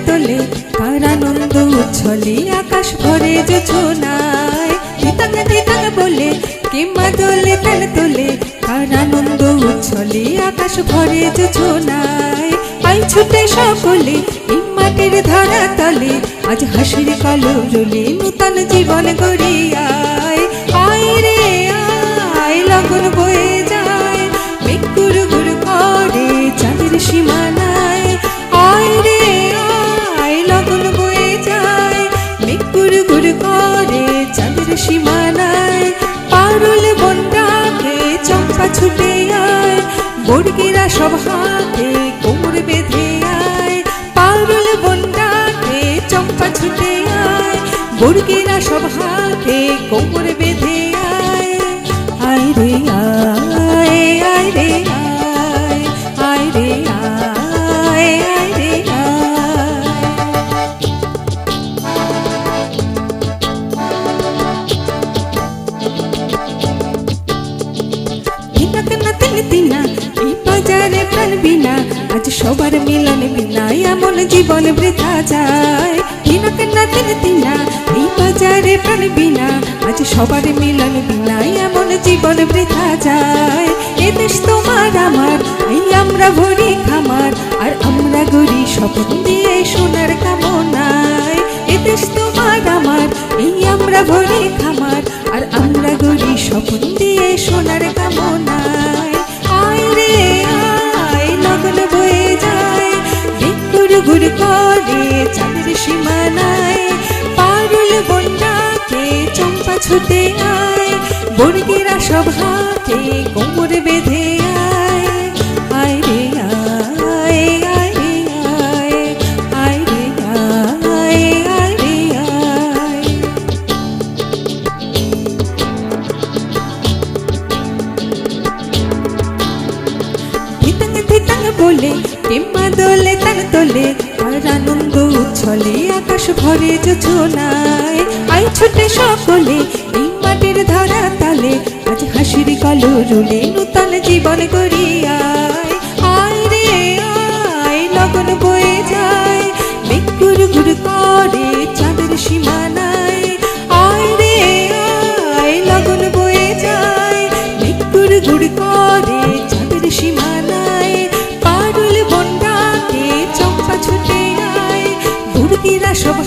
তোলে কার আনন্দ উচ্ছলে আকাশ ভরে যোছনায় ধিতাং ধিতাং বলে কে মা দোলে তাল তোলে কার আনন্দ উচ্ছলে আকাশ ভরে যোছনায় আই ছুটে সকলে এই মাটির ধরা তলে আজ হাসির কলরলে নূতন জীবন গড়িয়ায় আয় রে আয় লগন বয়ে যায় মেঘ গুড় গুড় করে চাঁদের সীমানায় আয় রে আয় লগন বয়ে যায় মেঘ গুড় গুড় করে চাঁদের সীমানায় পারুল বনটাকে চম্পা ছুটে আয় বর্গিরা সব হাতে কোমর বেঁধে আয় পারুল বনটাকে চম্পা ছুটে আয় বর্গিরা সব হাতে কোমর বেঁধে আয় আয় রে আয় আয় রে আয় আয় রে আয় আয় রে দিনা এই বাজারে প্রাণ বিনা আজ সবার মিলন বিনা এমন জীবন বৃথা যায় দিনা কেনা দিনা এই বাজারে প্রাণ বিনা আজ সবার মিলন বিনা এমন জীবন বৃথা যায় এ দেশ তোমার আমার এই আমরা ভরি খামার আর আমরা গড়ি স্বপ্ন দিয়ে সোনার কামনায় এ দেশ তোমার আমার এই আমরা ভরি খামার আর আমরা গড়ি স্বপ্ন দিয়ে সোনার কামনায় আয় রে আয় লগন বয়ে যায় মেঘ গুড় গুড় করে চাঁদের সীমানায় পারুল বনটাকে চম্পা ছুটে আয় বর্গিরা সব হাতে কোমর বেঁধে আয় আয় রে আয় আয় রে আয় আয় রে আয় আয় রে আয় ধিতাং ধিতাং বলে কেম্মা দোলে তাল তোলে আর আনন্দ উচ্ছলে আকাশ ভরে যোছনায় আই ছুটে সকলে এই মাটির ধরা তালে আজ হাসির কলরলে নূতন জীবন গড়িয়ায় আয় রে আয় লগন বয়ে যায় মেঘ গুড় গুড় করে চাঁদের সীমানায় আয় রে আয় লগন বয়ে যায় মেঘ গুড় গুড় করে চাঁদের সীমানায় পারুল বনটাকে চম্পা ছুটে আয় বর্গিরা সব